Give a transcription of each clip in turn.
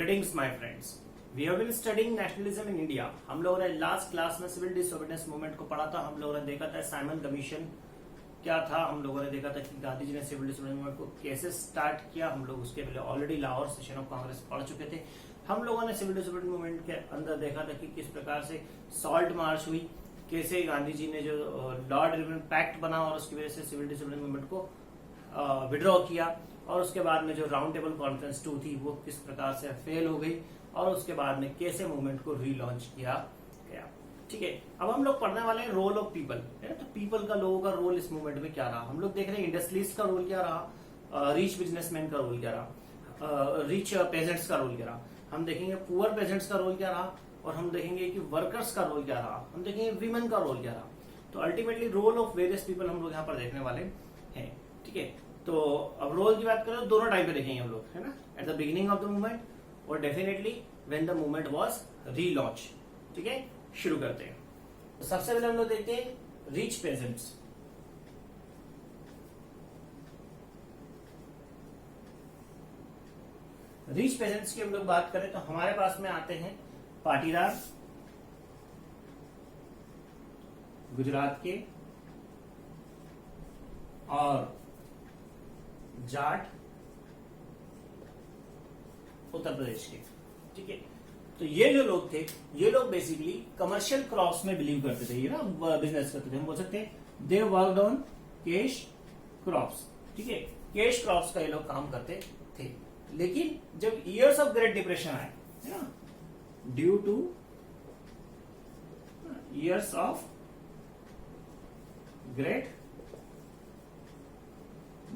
Greetings my friends, we have been studying nationalism in India. हम लोगों ने last class में सिविल डिसोबीडियंस मूवमेंट को पढ़ा था। हम लोगों ने देखा था साइमन कमीशन क्या था। हम लोगों ने देखा था कि गांधी जी ने सिविल डिसोबीडियंस मूवमेंट को कैसे स्टार्ट किया। हम लोग उसके पहले already Lahore session of Congress पढ़ चुके थे। हम लोगों ने सिविल डिसोबीडियंस मूवमेंट के अंदर देखा था कि किस प्रकार से सॉल्ट मार्च हुई, कैसे गांधी जी ने जो लॉर्ड इरविन पैक्ट बना और उसकी वजह से सिविल डिसोबीडियंस मूवमेंट को विड्रॉ किया, और उसके बाद में जो राउंड टेबल कॉन्फ्रेंस 2 थी वो किस प्रकार से फेल हो गई, और उसके बाद में कैसे मूवमेंट को रीलॉन्च किया गया। ठीक है, अब हम लोग पढ़ने वाले हैं रोल ऑफ पीपल, है ना। तो पीपल का, लोगों का रोल इस मूवमेंट में क्या रहा। हम लोग देख रहे हैं इंडस्ट्रीज का रोल क्या रहा, रिच बिजनेसमैन का रोल क्या रहा, रिच पेजेंट्स का रोल क्या रहा। हम देखेंगे पुअर पेजेंट्स का रोल क्या रहा, और हम देखेंगे कि वर्कर्स का रोल क्या रहा, हम देखेंगे वीमेन का रोल क्या रहा। तो ultimately role of various people हम लोग यहाँ पर देखने वाले हैं। ठीक है, तो अब रोल की बात करें तो दोनों टाइम पे देखेंगे हम लोग, है ना। At the beginning of the movement और definitely when the movement was relaunch. ठीक है, शुरू करते हैं। तो सबसे पहले हम लोग देखते हैं रिच पेजेंट्स। रिच पेजेंट्स की हम लोग बात करें तो हमारे पास में आते हैं पाटीदार गुजरात के, और जाट उत्तर प्रदेश के। ठीक है, तो ये जो लोग थे, ये लोग बेसिकली कमर्शियल क्रॉप्स में बिलीव करते थे, ये ना बिजनेस करते थे। हम बोल सकते हैं they worked on cash crops. ठीक है, कैश क्रॉप्स का ये लोग काम करते थे। लेकिन जब ईयर्स ऑफ ग्रेट डिप्रेशन आए, है ना, due two years of great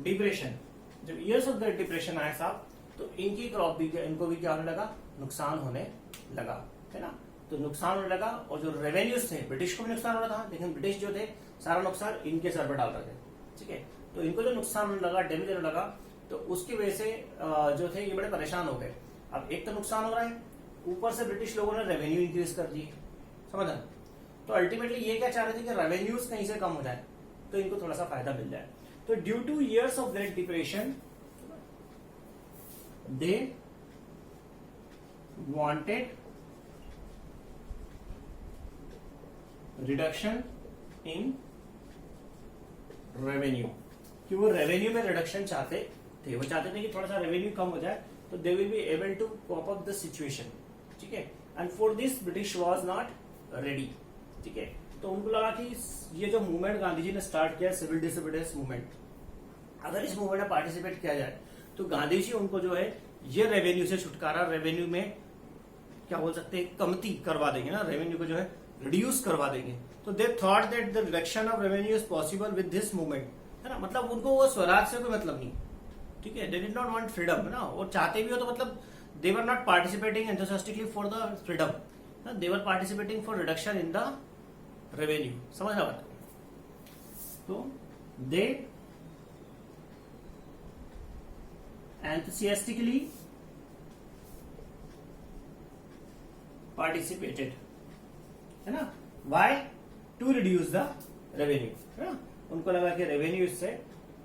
depression, जब ईयर्स ऑफ ग्रेट डिप्रेशन आया साहब, तो इनकी क्रॉप भी, इनको भी क्या होने लगा, नुकसान होने लगा, है ना। तो नुकसान होने लगा, और जो रेवेन्यूज थे, ब्रिटिश को भी नुकसान हो रहा था, लेकिन ब्रिटिश जो थे सारा नुकसान इनके सर पर डाल रहे थे। ठीक है, तो इनको जो नुकसान होने लगा, डैमेज होने लगा, तो उसकी वजह से जो थे ये बड़े परेशान हो गए। अब एक तो नुकसान हो रहा है, ऊपर से ब्रिटिश लोगों ने रेवेन्यू इंक्रीज कर दिए, समझा। तो अल्टीमेटली ये क्या चाह रहे थे कि रेवेन्यूज कहीं से कम हो जाए तो इनको थोड़ा सा फायदा मिल जाए। तो due two years of great depression they wanted reduction in revenue, कि वो रेवेन्यू में रिडक्शन चाहते थे। वो चाहते थे कि थोड़ा सा रेवेन्यू कम हो जाए तो they will be able to cope up the situation. ठीक है, and for this British was not ready. ठीक है, तो उनको लगा कि ये जो मूवमेंट गांधी जी ने स्टार्ट किया, सिविल डिसोबीडियंस मूवमेंट, अगर इस मूवमेंट में पार्टिसिपेट किया जाए तो गांधी जी उनको जो है ये रेवेन्यू से छुटकारा, रेवेन्यू में क्या बोल सकते हैं, कमती करवा देंगे ना, रेवेन्यू को जो है रिड्यूस करवा देंगे। तो they thought that the reduction of revenue is possible with this movement, है ना। मतलब उनको वो स्वराज से कोई मतलब नहीं। ठीक है, they did not want freedom, है ना। और चाहते भी हो तो मतलब they were not participating enthusiastically for the freedom, they were participating for reduction in the revenue. समझना बात। तो दे enthusiastically participated, है ना। Why? To reduce the revenue, है ना। उनको लगा कि रेवेन्यू इससे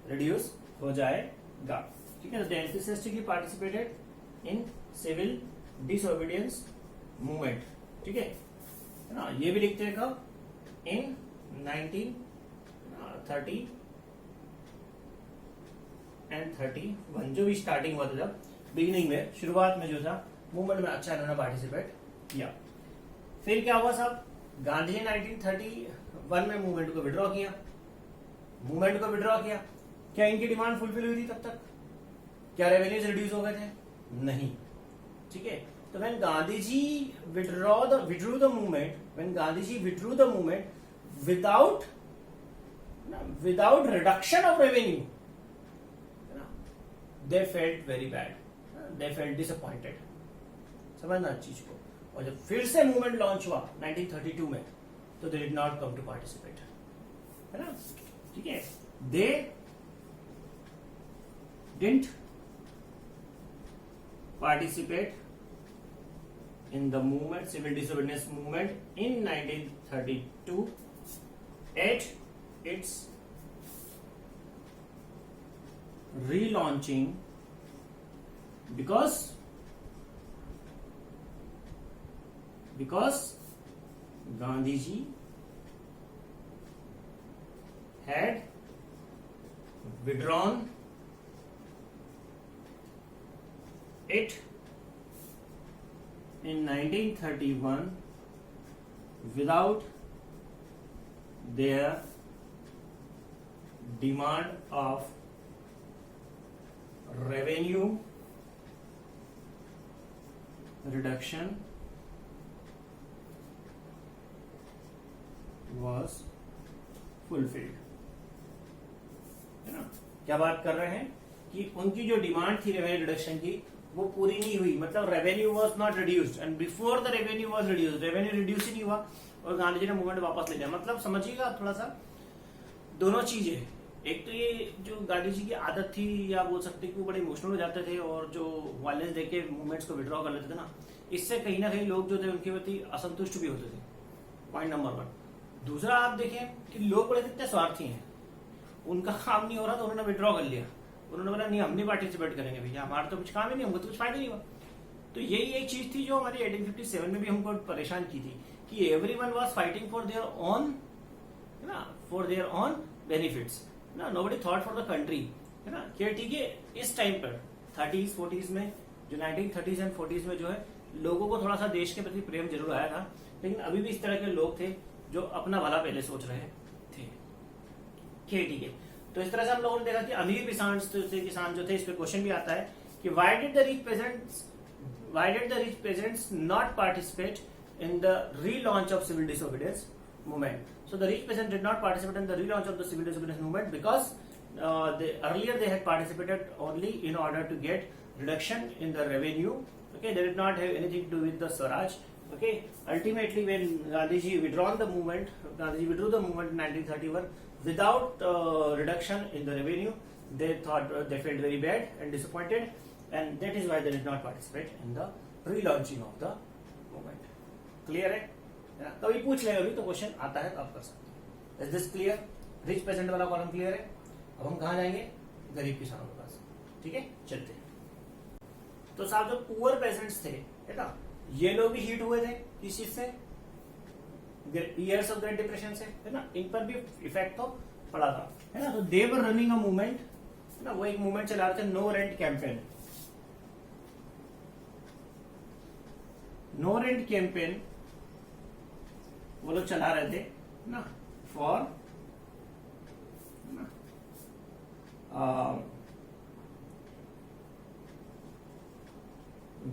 रिड्यूस हो जाएगा। ठीक है, तो they enthusiastically participated in civil disobedience movement। ठीक है ना। ये भी लिखते हैं कब, in 1930 एंड 31, जो भी स्टार्टिंग हुआ था, जब बिगिनिंग में, शुरुआत में जो था मूवमेंट में अच्छा इन्होंने पार्टिसिपेट किया। फिर क्या हुआ साहब, गांधी जी 1931 में मूवमेंट को विड्रॉ किया। मूवमेंट को विड्रॉ किया, क्या इनकी डिमांड फुलफिल हुई थी तब तक? क्या रेवेन्यूज रिड्यूस हो गए थे? नहीं। ठीक है, तो when Gandhi ji withdrew the movement, when Gandhi ji withdrew the movement without reduction of revenue, they felt very bad, they felt disappointed। समझना चीज को। और जब फिर से मूवमेंट लॉन्च हुआ 1932 में, तो they did not come to participate, है ना। ठीक है, they didn't participate in the movement, civil disobedience movement in 1932 at its relaunching because because Gandhi ji had withdrawn it in 1931 without their demand of revenue reduction was fulfilled. है ना, क्या बात कर रहे हैं कि उनकी जो डिमांड थी रेवेन्यू रिडक्शन की वो पूरी नहीं हुई, मतलब revenue was not reduced and before the revenue was reduced, revenue reduce ही नहीं हुआ और गांधी जी ने मूवमेंट वापस ले लिया। मतलब समझिएगा आप थोड़ा सा दोनों चीजें, एक तो ये जो गांधी जी की आदत थी या बोल सकते कि वो बड़े इमोशनल हो जाते थे और जो वायलेंस देके मूवमेंट्स को विड्रॉ कर लेते थे ना, इससे कहीं ना कहीं लोग जो थे उनके प्रति असंतुष्ट भी होते थे। Point number 1। दूसरा आप देखें कि लोग बड़े कितने स्वार्थी हैं, उनका काम नहीं हो रहा तो उन्होंने विड्रॉ कर लिया, उन्होंने बोला नहीं हम नहीं पार्टिसिपेट करेंगे भैया, हमारा तो कुछ काम ही नहीं, हमको तो कुछ फायदा नहीं हुआ। तो यही एक चीज थी जो हमारी 1857 में भी हमको परेशान की थी कि everyone was fighting for their own, है ना, फॉर देयर ओन बेनिफिट्स, ना, nobody thought for the country, है ना। क्या ठीक है, इस टाइम पर 30s 40s में, जो 1930s एंड 40s में जो है लोगों को थोड़ा सा देश के प्रति प्रेम जरूर आया था, लेकिन अभी भी इस तरह के लोग थे जो अपना भला पहले सोच रहे थे। ठीक है, तो इस तरह से हम लोगों ने देखा कि अमीर किसान जो थे, इस पे क्वेश्चन भी आता है कि why did the rich peasants not participate in the relaunch of civil disobedience movement. So the rich peasant did not participate in the relaunch of the civil disobedience movement because earlier they had participated only in order to get reduction in the revenue. Okay, they did not have anything to do with the Swaraj. Okay, ultimately when Gandhiji withdrew the movement in 1931 without reduction in the revenue, they thought they felt very bad and disappointed, and that is why they did not participate in the relaunching of the movement. Clear है? कभी पूछ ले, अभी तो question आता है तो आप कर सकते हैं। Is this clear? Rich peasant वाला कॉलम क्लियर है। अब हम कहाँ जाएंगे? गरीब किसानों के पास। ठीक है, चलते हैं। तो साहब जो पुअर पेजेंट्स थे, है ना, ये लोग भी हिट हुए थे किस चीज से? ईयर्स ऑफ ग्रेट डिप्रेशन से, है ना, इन पर भी इफेक्ट तो पड़ा था, है ना। तो दे वर रनिंग अ मूवमेंट, है ना, वो एक मूवमेंट चला रहे थे, no rent campaign. No rent campaign वो लोग चला रहे थे ना, for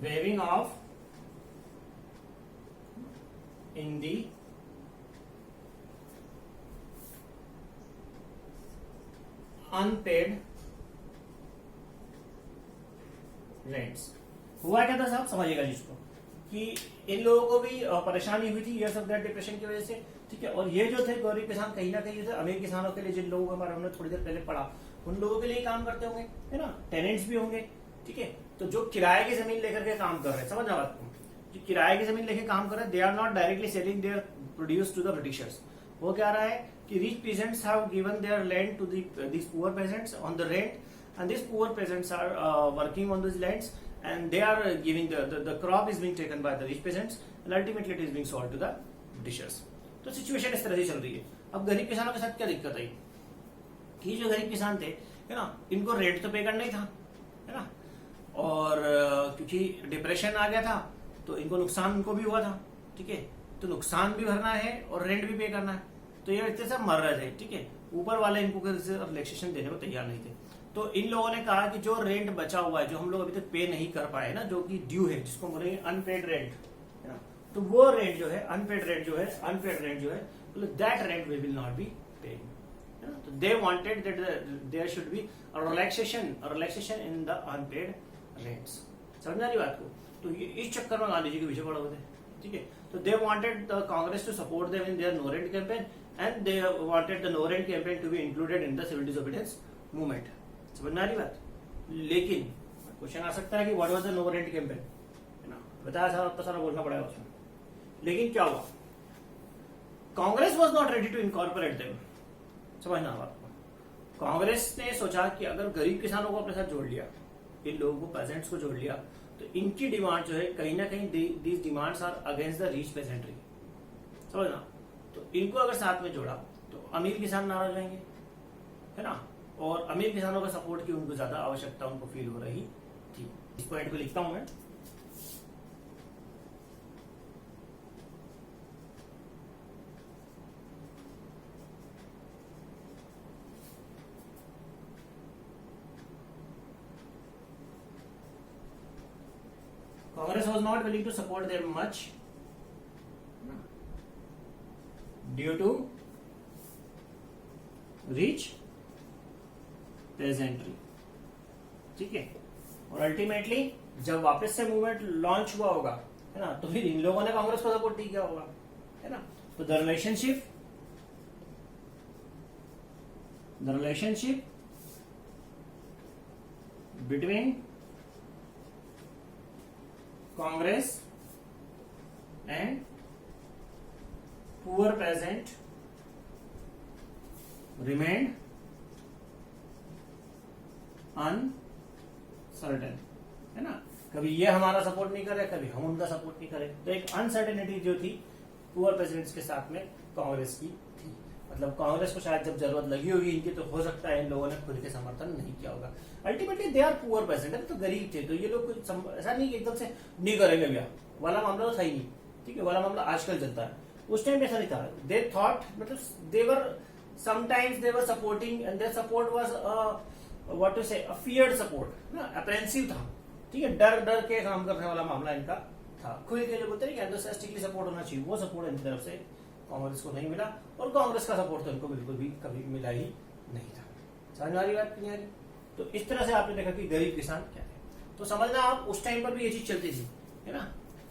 waiving off in the unpaid rents। हुआ क्या था साहब, समझिएगा जिसको कि इन लोगों को भी परेशानी हुई थी ईयर्स ऑफ ग्रेट डिप्रेशन की वजह से। ठीक है, और ये जो थे गरीब किसान कहीं ना कहीं अमीर किसानों के लिए, जिन लोगों का हमने थोड़ी देर पहले पढ़ा, उन लोगों के लिए काम करते होंगे, है ना, टेनेंट्स भी होंगे। ठीक है, तो जो किराए की जमीन लेकर के काम कर रहे हैं, समझना बात को, जो किराए की जमीन लेकर काम कर रहे हैं, they are not directly selling their produce to the Britishers. वो क्या रहा है कि rich peasants have given their land to this poor peasants on the rent, and this poor peasants are working on this lands and they are giving the crop is being taken by the rich peasants and ultimately it is being sold to the britishers। तो situation इस तरह से चल रही है। अब गरीब किसानों के साथ क्या दिक्कत आई कि जो गरीब किसान थे, है ना, इनको रेंट तो पे करना ही था, है ना, और क्योंकि डिप्रेशन आ गया था तो इनको नुकसान उनको भी हुआ था। ठीक है, तो नुकसान भी भरना है और रेंट भी पे करना है, तो ये इतने सब मर रहे थे। ठीक है, ऊपर वाले इनको रिलैक्सेशन देने को तैयार नहीं थे। तो इन लोगों ने कहा कि जो रेंट बचा हुआ है, जो हम लोग अभी तक पे नहीं कर पाए ना, जो कि ड्यू है, जिसको बोलेंगे अनपेड रेंट, है ना, तो वो रेंट जो है, अनपेड रेंट जो है, that rent we will not be paying, है ना। तो they wanted that there should be a relaxation in the unpaid rents. समझ आ रही बात को? तो ये इस चक्कर में गांधी जी के पीछे पड़े हुए थे। ठीक है, तो they wanted the Congress to support them in their no rent campaign and they wanted the no rent campaign to be included in the civil disobedience movement. समझ में आ रही बात? लेकिन क्वेश्चन आ सकता है कि what was the no rent campaign, है ना, बताया सारा बोलना पड़ेगा उसमें। लेकिन क्या हुआ, Congress was not ready to incorporate them. समझना बात को, कांग्रेस ने सोचा कि अगर गरीब किसानों को अपने साथ जोड़ लिया, इन लोगों को, पेजेंट्स को जोड़ लिया, तो इनकी डिमांड जो है कहीं ना कहीं these demands are against the rich peasantry, समझना। तो इनको अगर साथ में जोड़ा तो अमीर किसान नाराज रहेंगे, है ना, और अमीर किसानों का सपोर्ट की उनको ज्यादा आवश्यकता उनको फील हो रही थी। इस पॉइंट को लिखता हूं मैं। Congress was not willing to support them much due to rich peasantry, ठीक है। और अल्टीमेटली जब वापस से मूवमेंट लॉन्च हुआ होगा, है ना, तो फिर इन लोगों ने कांग्रेस को सपोर्ट नहीं किया होगा, है ना। तो the relationship between Congress and poor peasant remained uncertain, है ना। कभी ये हमारा सपोर्ट नहीं करे, कभी हम उनका सपोर्ट नहीं करे। तो एक अनसर्टेनिटी जो थी पुअर पेजेंट्स के साथ में कांग्रेस की थी। मतलब कांग्रेस को शायद जब जरूरत लगी होगी इनकी, तो हो सकता है इन लोगों ने खुद के समर्थन नहीं किया होगा। Ultimately they are poor peasant, तो गरीब थे, तो ये लोग कुछ ऐसा नहीं कि एकदम से नहीं करेंगे भैया वाला मामला तो था ही नहीं, ठीक है। वाला मामला आजकल चलता है, उस टाइम ऐसा नहीं था। दे थॉट, मतलब they were sometimes they were supporting and their support was what to say feared support ना, अप्रेंसिव था, ठीक है। डर डर के काम करने वाला मामला इनका था। खुल के जो बोलते हैं एंथुसियास्टिकली सपोर्ट होना चाहिए, वो सपोर्ट इनकी तरफ से कांग्रेस को नहीं मिला, और कांग्रेस का सपोर्ट तो इनको बिल्कुल भी कभी मिला ही नहीं था। समझ में आ रही बात नहीं आ रही? तो इस तरह से आपने देखा कि गरीब किसान क्या है। तो समझना आप उस टाइम पर भी ये चीज चलती थी, है ना,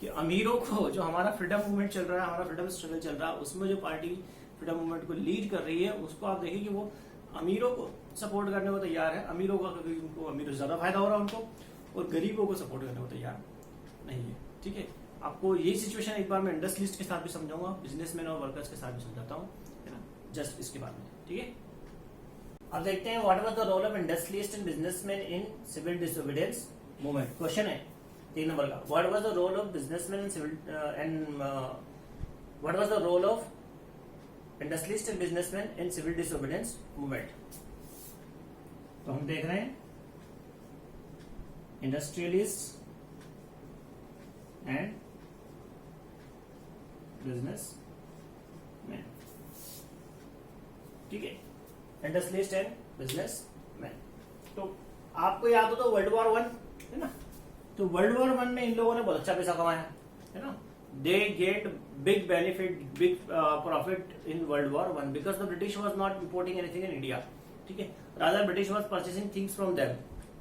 कि अमीरों को, जो हमारा फ्रीडम मूवमेंट चल रहा है, हमारा फ्रीडम स्ट्रगल चल रहा है, उसमें जो पार्टी फ्रीडम मूवमेंट को लीड कर रही है, उसको आप देखिए कि वो अमीरों को सपोर्ट करने को तैयार है। अमीरों का, क्योंकि उनको अमीरों से ज्यादा फायदा हो रहा है उनको, और गरीबों को सपोर्ट करने को तैयार नहीं है, ठीक है। आपको यही सिचुएशन एक बार मैं इंडस्ट्रियलिस्ट के साथ भी समझाऊंगा, बिजनेसमैन और वर्कर्स के साथ भी समझाता हूँ, है ना, जस्ट इसके बाद में, ठीक है। अब देखते हैं what was the role of industrialist and businessman in civil disobedience movement. Question है 3 नंबर का, what was the role of businessman in civil and what was the role of industrialist and businessman in civil disobedience movement. तो हम देख रहे हैं industrialist and business man, ठीक है, इंडस्ट्रियलिस्ट एंड बिजनेस मैन। तो आपको याद हो तो वर्ल्ड वॉर 1, है ना, तो वर्ल्ड वॉर 1 में इन लोगों ने बहुत अच्छा पैसा कमाया, है ना। They get big benefit, big profit in world war 1 because the British was not importing anything in India, ठीक है, rather British was purchasing things from them,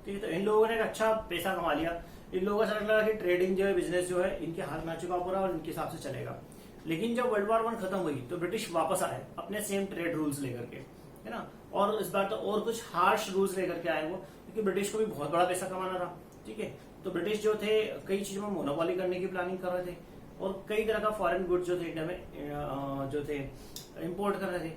ठीक है। तो इन लोगों ने एक अच्छा पैसा कमा लिया। इन लोगों का लगा कि ट्रेडिंग जो है, बिजनेस जो है, इनके हाथ में आ चुका पूरा और इनके हिसाब से चलेगा। लेकिन जब वर्ल्ड वॉर 1 खत्म हुई तो ब्रिटिश वापस आए अपने सेम ट्रेड रूल्स लेकर के, है ना, और इस बार तो और कुछ हार्श रूल्स लेकर के आए वो, क्योंकि ब्रिटिश को भी बहुत बड़ा पैसा कमाना था, ठीक है। तो ब्रिटिश जो थे कई चीजों में मोनोपोली करने की प्लानिंग कर रहे थे, और कई तरह का फॉरेन गुड्स जो थे इंडिया में जो थे इम्पोर्ट कर रहे थे।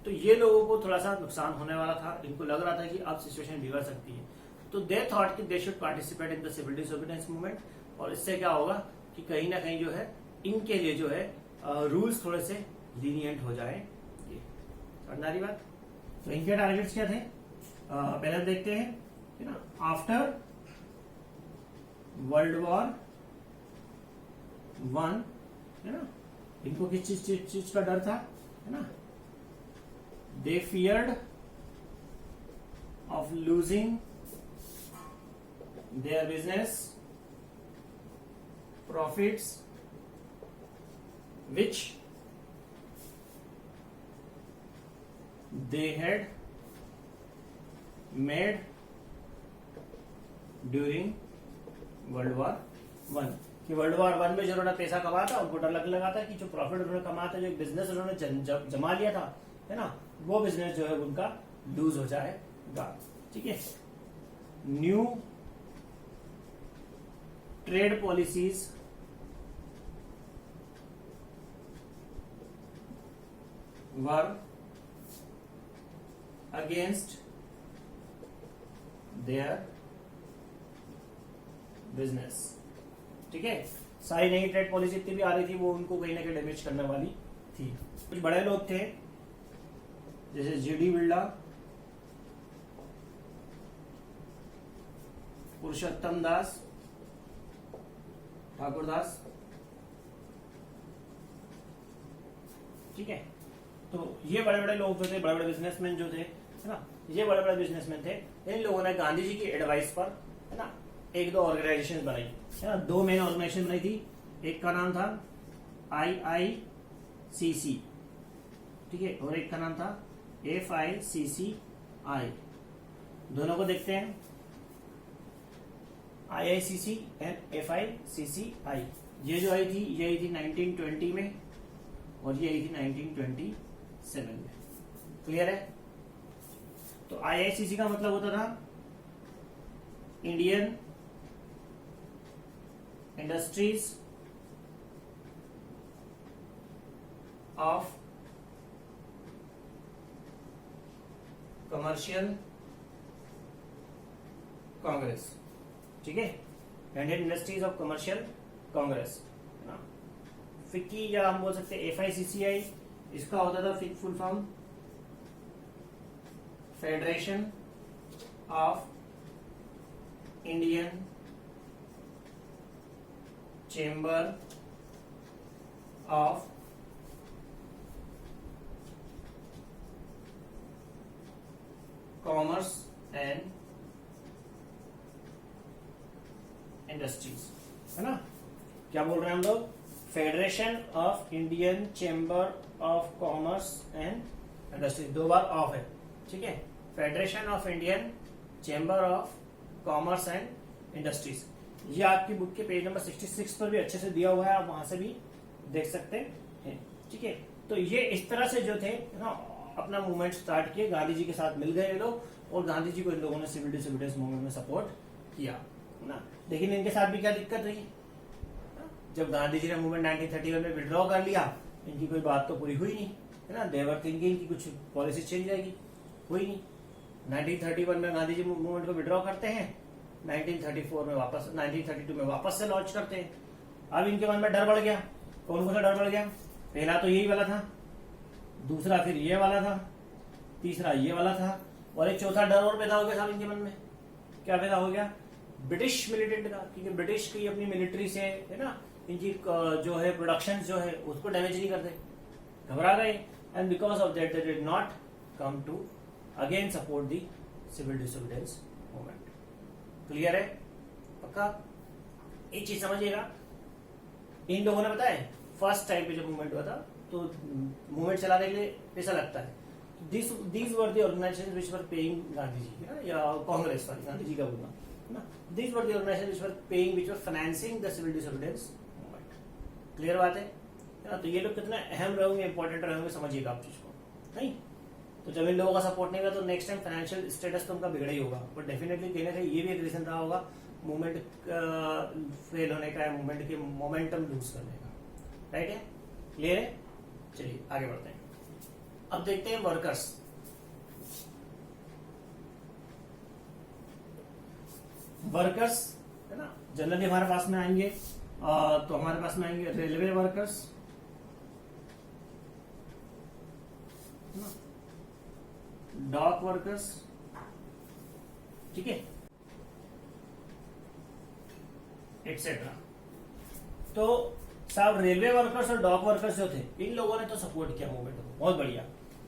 तो ये लोगों को थोड़ा सा नुकसान होने वाला था। इनको लग रहा था कि अब सिचुएशन बिगड़ सकती है, तो दे थॉट कि they should participate in the civil disobedience movement. और इससे क्या होगा कि कहीं ना कहीं जो है इनके लिए जो है रूल्स थोड़े से लीनियंट हो जाएंगे। समझ रही बात? तो इनके टारगेट्स क्या थे, पहले देखते हैं, है ना। आफ्टर वर्ल्ड वॉर 1, है ना, इनको किस चीज का डर था, है ना, they feared of losing their business profits which they had made during World War 1, कि वर्ल्ड वॉर 1 में जो उन्होंने पैसा कमाया था उनको डर लगा था कि जो प्रॉफिट उन्होंने कमाया था, जो बिजनेस उन्होंने जमा लिया था, है ना, वो बिजनेस जो है उनका लूज हो जाएगा, ठीक है। New trade policies were against their business, ठीक है। सारी नई ट्रेड पॉलिसी इतनी भी आ रही थी वो उनको कहीं ना कहीं डैमेज करने वाली थी। कुछ बड़े लोग थे जैसे जीडी बिरला, पुरुषोत्तम दास, ठाकुर दास, ठीक है। तो ये बड़े बड़े लोग जो थे, बड़े बड़े बिजनेसमैन जो थे, है ना, ये बड़े बड़े बिजनेसमैन थे। इन लोगों ने गांधी जी की एडवाइस पर, है ना, एक दो ऑर्गेनाइजेशन बनाई, है ना। दो मेन ऑर्गेनाइजेशन बनाई थी। एक का नाम था IICC, ठीक है, और एक का नाम था FICCI। दोनों को देखते हैं, IICC एंड FICCI। ये जो आई थी 1920 में और ये आई थी 1927 में। क्लियर है। तो IICC का मतलब होता था Indian industries of commercial Congress, ठीक है, Indian industries of commercial Congress, है ना। फिक्की या हम बोल सकते हैं FICCI, इसका होता था full form federation of Indian chamber of commerce and industries, है ना। क्या बोल रहे हैं हम लोग? Federation of Indian chamber of commerce and industries, दो बार ऑफ है, ठीक है। Federation of Indian chamber of commerce and industries. ये आपकी बुक के पेज नंबर 66 पर भी अच्छे से दिया हुआ है, आप वहां से भी देख सकते हैं, ठीक है। तो ये इस तरह से जो थे ना अपना मूवमेंट स्टार्ट किए, गांधी जी के साथ मिल गए ये लोग और गांधी जी को इन लोगों ने सिविल डिसोबीडियंस मूवमेंट में सपोर्ट किया ना। लेकिन इनके साथ भी क्या दिक्कत रही, जब गांधी जी ने मूवमेंट 1931 में विड्रॉ कर लिया, इनकी कोई बात तो पूरी हुई नहीं, है ना। देवर थिंकिंग की कुछ पॉलिसी चेंज जाएगी, हुई नहीं। 1931 में गांधी जी मूवमेंट को विड्रॉ करते हैं, 1932 में वापस से लॉन्च करते हैं। अब इनके मन में डर बढ़ गया। कौन सा डर बढ़ गया? पहला तो यही वाला था, दूसरा फिर ये वाला था, तीसरा ये वाला था, और एक चौथा डर और पैदा हो गया साहब इनके मन में। क्या पैदा हो गया? ब्रिटिश मिलिटेंट का, क्योंकि ब्रिटिश की अपनी मिलिट्री से, है ना, इनकी जो है प्रोडक्शन जो है उसको डैमेज नहीं करते, घबरा गए। And because of that they did not come to again support the civil disobedience movement. Clear है? पक्का? एक चीज समझिएगा, इन लोगों ने बताया फर्स्ट टाइम पे जब मूवमेंट हुआ था तो मूवमेंट चलाने के लिए पैसा लगता है। These were the organization which were paying Gandhi ji, है ना, या कांग्रेस वाली, गांधी जी का बोलना, है ना। These were the organization which were paying, which were financing the civil disobedience movement. Clear बात है ना। तो ये लोग कितना अहम रहेंगे, इंपॉर्टेंट रहेंगे, समझिएगा आप चीज को। नहीं तो जब इन लोगों का सपोर्ट नहीं होगा तो नेक्स्ट टाइम फाइनेंशियल स्टेटस तो उनका बिगड़ा ही होगा। बट डेफिनेटली कहीं ना कहीं ये भी एक रीजन रहा होगा मूवमेंट फेल होने का, मूवमेंट के मोमेंटम लूज करने का। राइट है? क्लियर है? चलिए आगे बढ़ते हैं। अब देखते हैं वर्कर्स। वर्कर्स, है ना, जनरली हमारे पास में आएंगे, तो हमारे पास में आएंगे रेलवे वर्कर्स, डॉक वर्कर्स, ठीक है, एटसेट्रा। तो साहब रेलवे वर्कर्स और डॉक वर्कर्स जो थे, इन लोगों ने तो सपोर्ट किया मूवमेंट को, बहुत बढ़िया,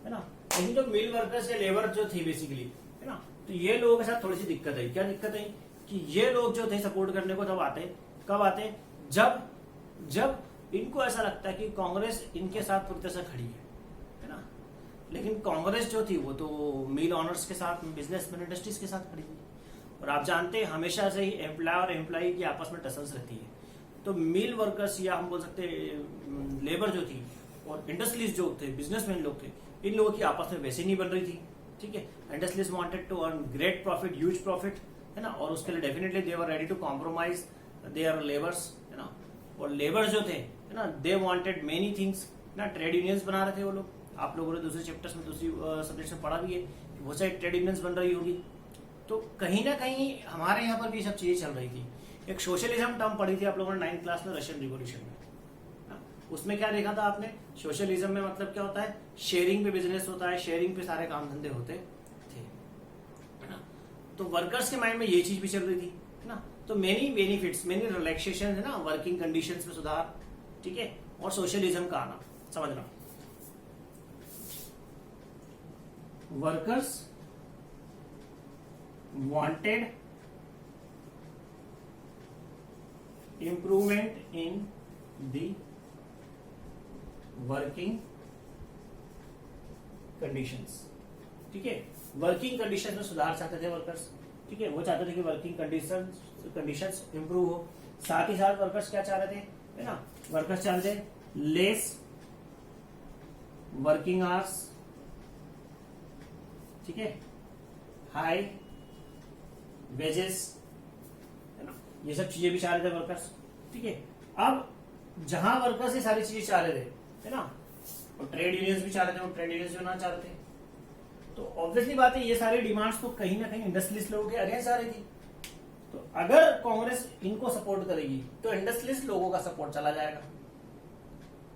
है ना। लेकिन जो मिल वर्कर्स या लेबर जो थी बेसिकली, है ना, तो ये लोगों के साथ थोड़ी सी दिक्कत आई। क्या दिक्कत आई? कि ये लोग जो थे सपोर्ट करने को तब आते, कब आते? जब इनको ऐसा लगता है कि कांग्रेस इनके साथ पूरी तरह से खड़ी है ना। लेकिन कांग्रेस जो थी वो तो मिल ऑनर्स के साथ, बिजनेसमैन इंडस्ट्रीज के साथ खड़ी थी। और आप जानते हैं हमेशा से ही एम्प्लॉयर और एम्प्लॉई की आपस में टसल्स रहती है। तो मिल वर्कर्स या हम बोल सकते हैं लेबर जो थी और इंडस्ट्रीज जो थे, बिजनेसमैन लोग थे, इन लोगों की आपस में वैसे नहीं बन रही थी, ठीक है। Industries wanted to earn great profit, huge profit, है ना, और उसके लिए definitely they were ready to compromise their labours, है ना। और लेबर्स जो थे, है ना, दे वांटेड मेनी थिंग्स, ना। ट्रेड यूनियंस बना रहे थे वो लोग। आप लोगों ने दूसरे चैप्टर्स में, दूसरी सब्जेक्ट में पढ़ा भी है, बहुत सारी ट्रेड यूनियंस बन रही होगी। तो कहीं ना कहीं हमारे यहाँ पर भी सब चीजें चल रही थी। एक सोशलिज्म टर्म पढ़ी थी आप लोगों ने 9th क्लास में, रशियन रिवॉल्यूशन में। उसमें क्या देखा था आपने? सोशलिज्म में मतलब क्या होता है? शेयरिंग पे बिजनेस होता है, शेयरिंग पे सारे काम धंधे होते थे, है ना। तो वर्कर्स के माइंड में ये चीज भी चल रही थी, है ना। तो मेनी बेनिफिट्स, मेनी रिलैक्सेशन, है ना, वर्किंग कंडीशंस में सुधार, ठीक है, और सोशलिज्म का आना, समझना। Workers wanted improvement in the working conditions, ठीक है। वर्किंग कंडीशन में सुधार चाहते थे वर्कर्स, ठीक है। वो चाहते थे कि वर्किंग कंडीशंस इंप्रूव हो। साथ ही साथ वर्कर्स क्या चाह रहे थे, है ना, वर्कर्स चाह रहे थे लेस वर्किंग आवर्स, ठीक है, हाई वेजेस, है ना, ये सब चीजें भी चाह रहे थे वर्कर्स, ठीक है। अब जहां वर्कर्स ये सारी चीजें चाह रहे थे, है ना, और ट्रेड यूनियंस भी चाह रहे थे, और ट्रेड यूनियंस बनाना चाह रहे थे, तो ऑब्वियसली बात है ये सारी डिमांड्स तो कहीं ना कहीं इंडस्ट्रियलिस्ट लोगों के अगेंस्ट आ रही थी। तो अगर कांग्रेस इनको सपोर्ट करेगी तो इंडस्ट्रियलिस्ट लोगों का सपोर्ट चला जाएगा,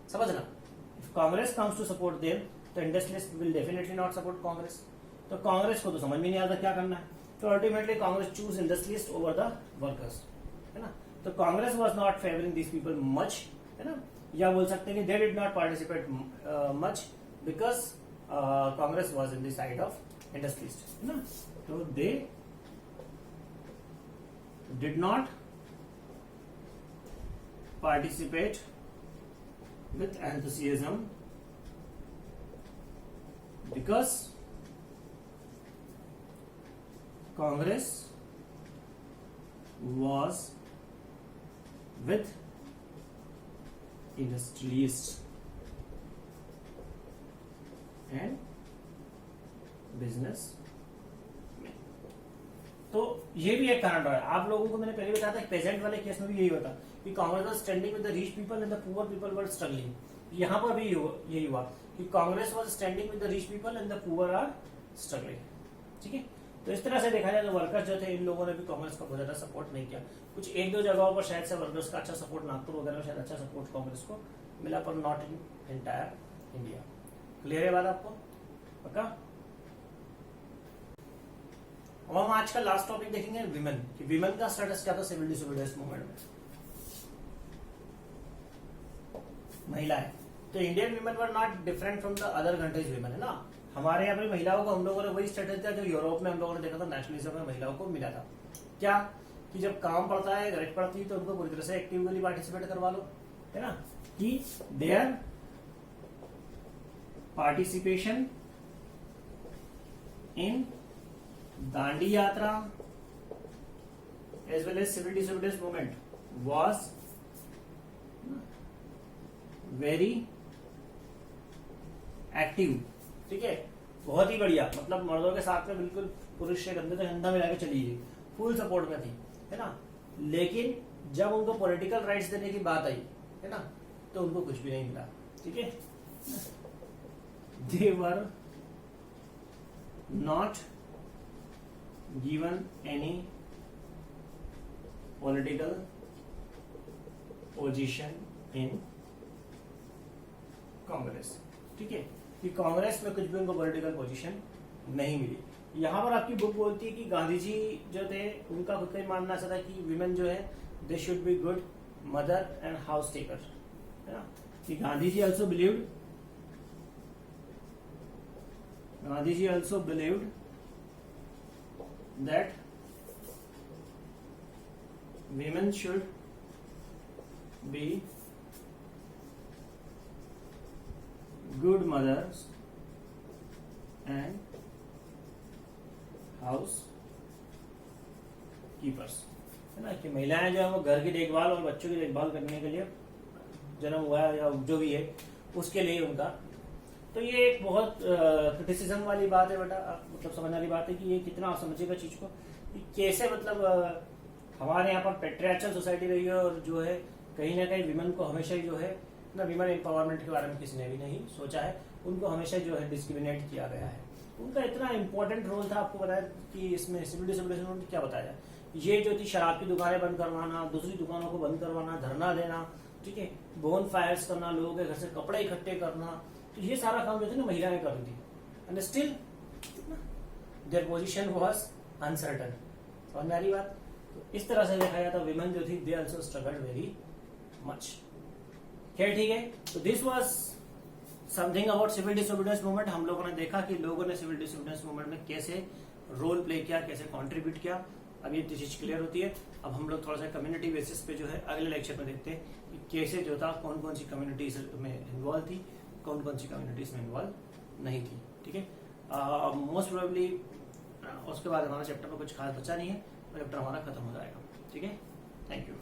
समझना। If Congress comes to support them तो industrialist will definitely not support Congress. तो कांग्रेस को तो समझ में नहीं आता क्या करना है, तो ultimately Congress choose industrialist over the workers, है ना। तो Congress was not favouring these people much, है ना, या बोल सकते हैं कि दे did not participate much because Congress was in the side of industrialist, है ना। तो दे did not participate with enthusiasm because Congress was with industrialists and business। तो ये भी एक कारण रहा है। आप लोगों को मैंने पहले बताया था पेजेंट वाले केस में भी यही होता कि Congress was standing with the rich people and the poor people were struggling. यहाँ पर भी यही हुआ कि Congress was standing with the rich people and the poor are struggling, ठीक है। तो इस तरह से देखा जाए तो वर्कर्स जो थे इन लोगों ने भी कांग्रेस का बहुत ज्यादा सपोर्ट नहीं किया। कुछ एक दो जगहों पर शायद से वर्कर्स का अच्छा सपोर्ट, नागपुर वगैरह में शायद अच्छा सपोर्ट कांग्रेस को मिला, पर not in entire India. Clear है बात आपको? पक्का? और हम आज का लास्ट टॉपिक देखेंगे विमेन, कि विमेन का स्टेटस क्या था सिविल डिसोबीडियंस मूवमेंट में। महिलाएं, तो Indian women were not different from the other countries women, है ना। हमारे यहाँ पर महिलाओं को हम लोगों ने वही स्टेटस दिया जो यूरोप में हम लोगों ने देखा था नेशनलिज्म में महिलाओं को मिला था। क्या कि जब काम पड़ता है, गरज पड़ती है, तो उनको पूरी तरह से एक्टिवली पार्टिसिपेट करवा लो, है ना, कि देयर पार्टिसिपेशन इन दांडी यात्रा as well as civil disobedience movement was very active, ठीक है, बहुत ही बढ़िया। मतलब मर्दों के साथ में बिल्कुल पुरुष से कंधे से कंधा मिला के चली गई, फुल सपोर्ट में थी, है ना। लेकिन जब उनको पॉलिटिकल राइट्स देने की बात आई, है ना, तो उनको कुछ भी नहीं मिला, ठीक है। They were not given any political position in Congress, ठीक है, कि कांग्रेस में कुछ भी उनको पॉलिटिकल पोजीशन नहीं मिली। यहाँ पर आपकी बुक बोलती है कि गांधी जी जो थे उनका खुद का ही मानना ऐसा था कि विमेन जो है they should be good mother and house taker, है ना, कि Gandhi ji also believed that women should be good mothers and house keepers, है ना, कि महिलाएं जो है वो घर की देखभाल और बच्चों की देखभाल करने के लिए जन्म हुआ है या जो भी है उसके लिए उनका। तो ये एक बहुत क्रिटिसिज्म वाली बात है बेटा, मतलब समझने वाली बात है कि ये कितना आप समझेगा चीज को, कि कैसे मतलब हमारे यहाँ पर पेट्रियार्चल सोसाइटी रही है और जो है कहीं ना कहीं विमेन को हमेशा ही जो है ना, विमेन एम्पावरमेंट के बारे में किसी ने भी नहीं सोचा है, उनको हमेशा जो है डिस्क्रिमिनेट किया गया है। उनका इतना इंपॉर्टेंट रोल था, आपको बताया कि इसमें सिविल डिसोबीडियंस मूवमेंट क्या बताया जाए ये जो थी शराब की दुकानें बंद करवाना, दूसरी दुकानों को बंद करवाना, धरना देना, ठीक है, बोन फायर्स करना, लोगों के घर से कपड़े इकट्ठे करना, तो ये सारा काम जो थी ना महिलाएं कर रही थी। And still their position was uncertain. समझ में आ रही बात? तो इस तरह से देखा जाता विमेन जो थी they also struggled very much. खैर ठीक है, तो this was something about civil disobedience movement. हम लोगों ने देखा कि लोगों ने सिविल डिसोबीडियंस मूवमेंट में कैसे रोल प्ले किया, कैसे कंट्रीब्यूट किया। अब ये चीज क्लियर होती है। अब हम लोग थोड़ा सा कम्युनिटी बेसिस पे जो है अगले लेक्चर में देखते हैं कि कैसे जो था कौन कौन सी कम्युनिटीज में इन्वॉल्व थी, कौन कौन सी कम्युनिटीज में इन्वॉल्व नहीं थी। ठीक है, मोस्ट प्रोबेबली उसके बाद हमारा चैप्टर में कुछ खास बचा नहीं है, चैप्टर हमारा खत्म हो जाएगा। ठीक है, थैंक यू।